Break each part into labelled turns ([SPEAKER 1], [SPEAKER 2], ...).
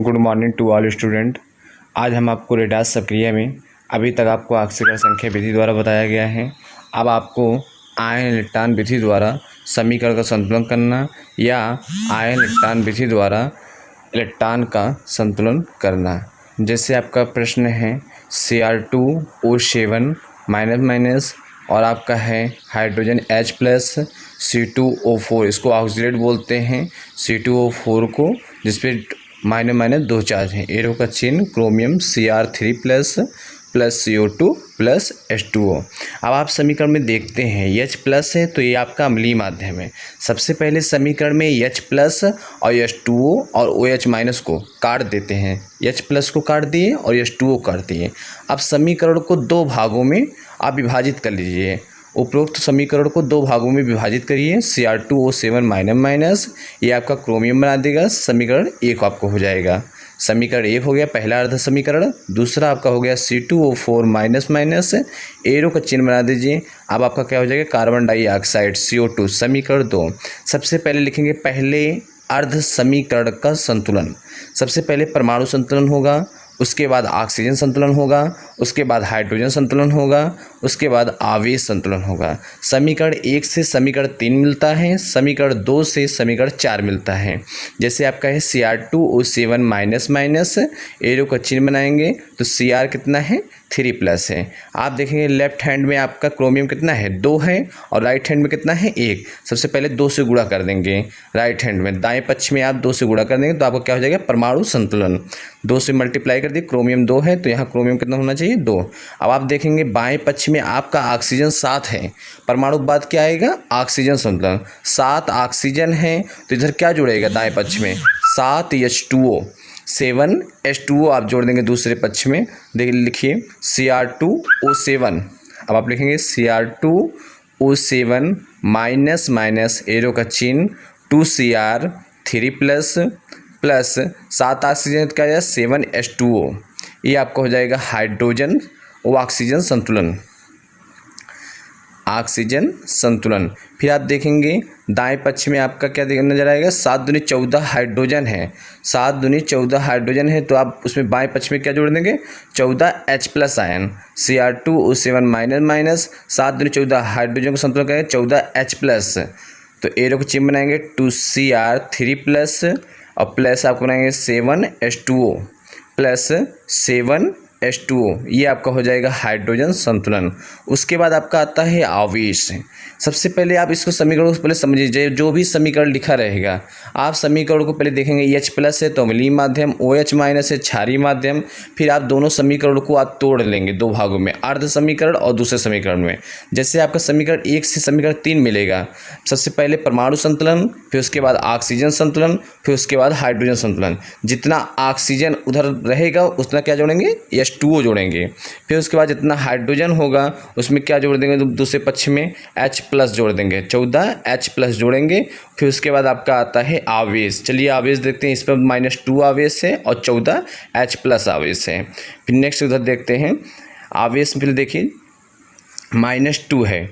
[SPEAKER 1] Good morning to all student. आज हम आपको रेडास प्रक्रिया में अभी तक आपको ऑक्सीकरण संख्या विधि द्वारा बताया गया है। अब आपको आयन इलेक्ट्रॉन विधि द्वारा समीकरण का संतुलन करना या आयन इलेक्ट्रॉन विधि द्वारा इलेक्ट्रॉन का संतुलन करना। जैसे आपका प्रश्न है Cr2O7 माइनस माइनस और आपका है हाइड्रोजन H प्लस C2O4, इसको ऑक्सीडेट बोलते हैं C2O4 को, जिसपे माइनस माइनस दो चार्ज हैं। एरो का चिन्ह chromium Cr3 plus CO2 plus H2O। अब आप समीकरण में देखते हैं H प्लस है तो ये आपका अम्लीय माध्यम है। सबसे पहले समीकरण में H प्लस और H2O और OH माइनस को काट देते हैं। H प्लस को काट दिए और H2O काट दिए। अब समीकरण को दो भागों में आप विभाजित कर लीजिए। उपरोक्त समीकरण को दो भागों में विभाजित करिए। Cr2O7 माइनस माइनस ये आपका क्रोमियम बना देगा। समीकरण एक आपको हो जाएगा। समीकरण एक हो गया पहला अर्ध समीकरण। दूसरा आपका हो गया C2O4 माइनस माइनस, एरो का चिन्ह बना दीजिए। अब आपका क्या हो जाएगा कार्बन डाइऑक्साइड CO2। समीकरण दो। सबसे पहले लिखेंगे पहले अर्ध समीकरण का संतुलन। सबसे पहले परमाणु संतुलन होगा, उसके बाद ऑक्सीजन संतुलन होगा, उसके बाद हाइड्रोजन संतुलन होगा, उसके बाद आवेश संतुलन होगा। समीकरण एक से समीकरण 3 मिलता है, समीकरण 2 से समीकरण 4 मिलता है। जैसे आपका है Cr2O7 माइनस माइनस, एरो का चिन्ह बनाएंगे तो Cr कितना है 3 प्लस है। आप देखेंगे लेफ्ट हैंड में आपका क्रोमियम कितना है 2 है और राइट हैंड में कितना है 1। सबसे पहले 2 से गुणा कर देंगे राइट हैंड में, दाएं पक्ष में आप 2 से गुणा कर देंगे तो आपको क्या हो जाएगा परमाणु संतुलन। 2 से मल्टीप्लाई कर दिए, क्रोमियम 2 है तो यहाँ क्रोमियम कितना होना चाहिए 2। अब आप देखेंगे बाएं पक्ष में आपका ऑक्सीजन 7 है, परमाणु के बाद क्या आएगा ऑक्सीजन संतुलन। 7 ऑक्सीजन है तो इधर क्या जुड़ेगा दाएं पक्ष में 7 H2O, 7 H2O आप जोड़ देंगे दूसरे पक्ष में। देखिए लिखिए Cr2O7। अब आप लिखेंगे Cr2O7 माइनस माइनस, एरो का चिन्ह 2Cr3 प्लस प्लस 7 ऑक्सीजन का है 7 H2O। ये आपका हो जाएगा हाइड्रोजन और ऑक्सीजन संतुलन। ऑक्सीजन संतुलन। फिर आप देखेंगे दाएं पक्ष में आपका क्या नजर आएगा 7 दूनी 14 हाइड्रोजन है। 7 दूनी 14 हाइड्रोजन है तो आप उसमें बाएं पक्ष में क्या जोड़ देंगे 14 H plus ion. Cr2O7 minus minus 7 दूनी 14 हाइड्रोजन को संतुलन करेंगे 14 H प्लस, तो एरो को चिन्ह बनाएंगे 2Cr3 प्लस और प्लस आपको बनाएंगे 7 H2O प्लस 7 H2O। ये आपका हो जाएगा हाइड्रोजन संतुलन। उसके बाद आपका आता है आवेश। सबसे पहले आप इसको समीकरण को पहले समझिए। जो भी समीकरण लिखा रहेगा आप समीकरण को पहले देखेंगे H प्लस है तो अम्लीय माध्यम, OH माइनस है क्षारीय माध्यम। फिर आप दोनों समीकरण को आप तोड़ लेंगे दो भागों में, अर्ध समीकरण और दूसरे समीकरण में। जैसे आपका समीकरण 1 से समीकरण 3 मिलेगा। सबसे पहले परमाणु संतुलन, फिर उसके बाद ऑक्सीजन संतुलन, फिर उसके बाद हाइड्रोजन संतुलन। जितना ऑक्सीजन उधर रहेगा उतना क्या जोड़ेंगे H2O जोड़ेंगे। फिर उसके बाद जितना हाइड्रोजन होगा उसमें क्या जोड़ देंगे दूसरे पक्ष में H प्लस जोड़ देंगे, 14 H प्लस जोड़ेंगे। फिर उसके बाद आपका आता है आवेश। चलिए आवेश देखते हैं। इस पर -2 आवेश है और 14 H प्लस आवेश है। फिर नेक्स्ट उधर देखते हैं आवेश। फिर देखिए -2 है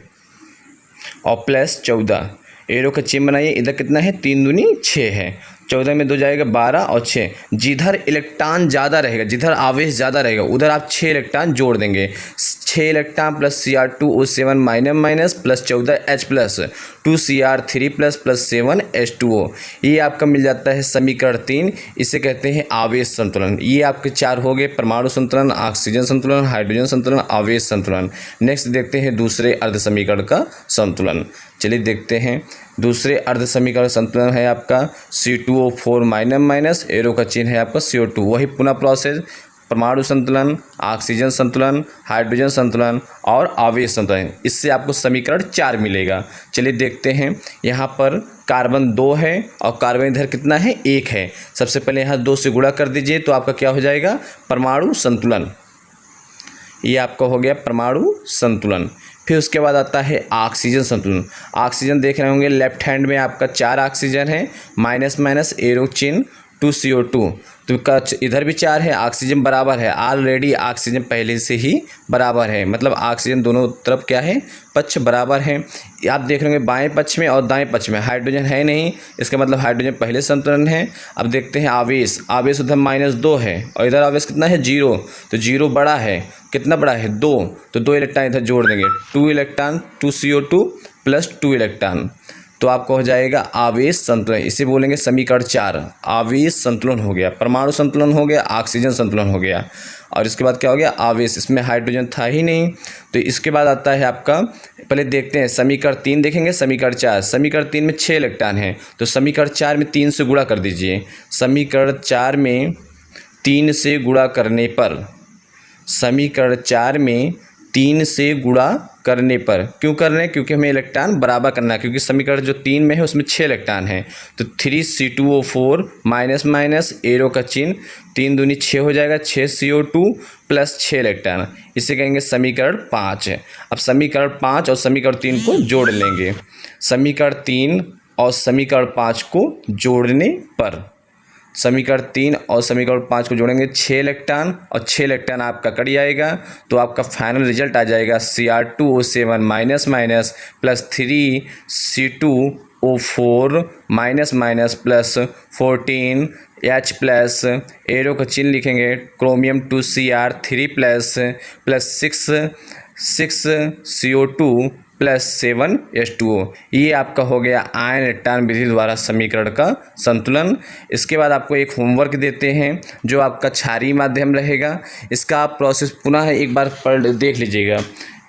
[SPEAKER 1] और प्लस 14, एरो का चिन्ह बनाइए। इधर कितना है 3 दूनी 6 है, 14 में 2 जाएगा 12 और 6। जिधर इलेक्ट्रॉन ज़्यादा रहेगा, जिधर आवेश ज़्यादा रहेगा उधर आप 6 इलेक्ट्रॉन जोड़ देंगे। 6 electron plus Cr2O7 minus minus plus 14 H plus 2Cr3 plus plus 7 H2O। ये आपका मिल जाता है समीकरण 3। इसे कहते हैं आवेश संतुलन। ये आपके 4 हो गए परमाणु संतुलन, ऑक्सीजन संतुलन, हाइड्रोजन संतुलन, आवेश संतुलन। नेक्स्ट देखते हैं दूसरे अर्ध समीकरण का संतुलन। चलिए देखते हैं दूसरे अर्ध समीकरण संतुलन है आपका C2O4 माइनस माइनस, एरो का चिन्ह है आपका CO2। वही पुनः प्रोसेस परमाणु संतुलन, ऑक्सीजन संतुलन, हाइड्रोजन संतुलन और आवेश संतुलन। इससे आपको समीकरण 4 मिलेगा। चलिए देखते हैं। यहाँ पर कार्बन 2 है और कार्बन इधर कितना है 1 है। सबसे पहले यहाँ 2 से गुणा कर दीजिए तो आपका क्या हो जाएगा परमाणु संतुलन। ये आपका हो गया परमाणु संतुलन। फिर उसके बाद आता है ऑक्सीजन संतुलन। ऑक्सीजन देख रहे होंगे लेफ्ट हैंड में आपका 4 ऑक्सीजन है, माइनस माइनस एरो चिन्ह 2CO2, तो इधर भी 4 है, ऑक्सीजन बराबर है, ऑलरेडी ऑक्सीजन पहले से ही बराबर है, मतलब ऑक्सीजन दोनों तरफ क्या है, पक्ष बराबर है। आप देख रहे होंगे बाएं पक्ष में और दाएं पक्ष में हाइड्रोजन है नहीं, इसका मतलब हाइड्रोजन पहले संतुलन है। अब देखते हैं आवेश, आवेश उधर -2 है और इधर आवेश कितना है 0, तो 0 बड़ा है, कितना बड़ा है 2, तो 2 इलेक्ट्रॉन इधर जोड़ देंगे, 2 इलेक्ट्रॉन 2 CO2 प्लस 2 इलेक्ट्रॉन, तो आपको हो जाएगा आवेश संतुलन। इसे बोलेंगे समीकरण 4, आवेश संतुलन हो गया, परमाणु संतुलन हो गया, ऑक्सीजन संतुलन हो गया। और इसके बाद क्या हो गया, आवेश, इसमें हाइड्रोजन था ही नहीं। तो इसके बाद आता है आपका, पहले देखते हैं समीकरण 3 देखेंगे, समीकरण 4। समीकरण 3 में 6 इलेक्ट्रॉन हैं, तो समीकरण 4 में 3 से गुणा कर दीजिए। समीकरण 4 में 3 से गुणा करने पर, समीकरण 4 में 3 से गुणा करने पर, क्यों कर रहे हैं, क्योंकि हमें इलेक्ट्रॉन बराबर करना है, क्योंकि समीकरण जो 3 में है उसमें 6 इलेक्ट्रॉन हैं। तो 3C2O4 माइनस माइनस एरो का चिन्ह, 3 दूनी 6 हो जाएगा, 6 CO2 प्लस 6 इलेक्ट्रॉन, इसे कहेंगे समीकरण 5 है। अब समीकरण 5 और समीकरण 3 को जोड़ लेंगे। समीकरण 3 और समीकरण 5 को जोड़ने पर, समीकरण 3 और समीकरण 5 को जोड़ेंगे, 6 इलेक्ट्रॉन और 6 इलेक्ट्रॉन आपका कट जाएगा, तो आपका फाइनल रिजल्ट आ जाएगा Cr2O7 minus minus plus 3C2O4 minus minus plus 14H plus, arrow का चिन्ह लिखेंगे, chromium 2Cr3 plus 6CO2 plus 7H2O। ये आपका हो गया आयन इलेक्ट्रॉन विधि द्वारा समीकरण का संतुलन। इसके बाद आपको एक होमवर्क देते हैं जो आपका क्षारीय माध्यम रहेगा, इसका आप प्रोसेस पुनः एक बार पढ़ देख लीजिएगा।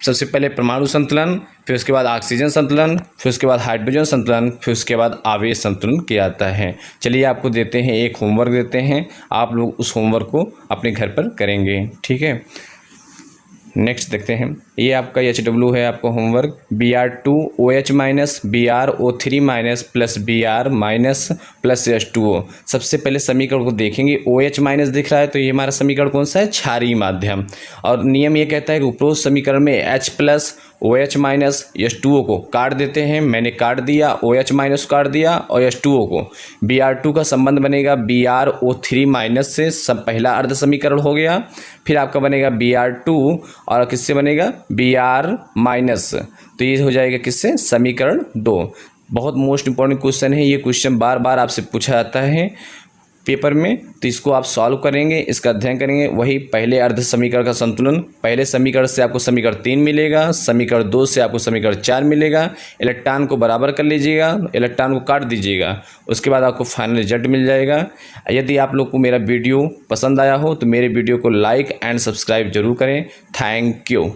[SPEAKER 1] सबसे पहले परमाणु संतुलन, फिर उसके बाद ऑक्सीजन संतुलन, फिर उसके बाद हाइड्रोजन संतुलन, फिर उसके बाद आवेश संतुलन किया जाता है। चलिए आपको देते हैं, एक होमवर्क देते हैं, आप लोग उस होमवर्क को अपने घर पर करेंगे, ठीक है। नेक्स्ट देखते हैं, ये आपका HW है, आपका homework, Br2OH minus BrO3 minus plus Br minus plus H2O। सबसे पहले समीकरण को देखेंगे, OH माइनस दिख रहा है तो ये हमारा समीकरण कौन सा है, क्षारीय माध्यम। और नियम ये कहता है कि उपरोक्त समीकरण में H plus OH minus H2O को काट देते हैं, मैंने काट दिया, OH माइनस काट दिया और H2O को, Br2 का संबंध बनेगा BrO3 माइनस से, सब पहला अर्ध समीकरण हो गया। फिर आपका बनेगा Br2 और किससे बनेगा, Br माइनस, तो ये हो जाएगा किससे, समीकरण 2। बहुत मोस्ट इंपॉर्टेंट क्वेश्चन है ये, क्वेश्चन बार बार आपसे पूछा जाता है पेपर में, तो इसको आप सॉल्व करेंगे, इसका अध्ययन करेंगे। वही पहले अर्ध समीकरण का संतुलन, पहले समीकरण से आपको समीकरण 3 मिलेगा, समीकरण 2 से आपको समीकरण 4 मिलेगा, इलेक्ट्रॉन को बराबर कर लीजिएगा, इलेक्ट्रॉन को काट दीजिएगा, उसके बाद आपको फाइनल रिजल्ट मिल जाएगा। यदि आप लोग को मेरा वीडियो पसंद आया हो तो मेरे वीडियो को लाइक एंड सब्सक्राइब जरूर करें। Thank you.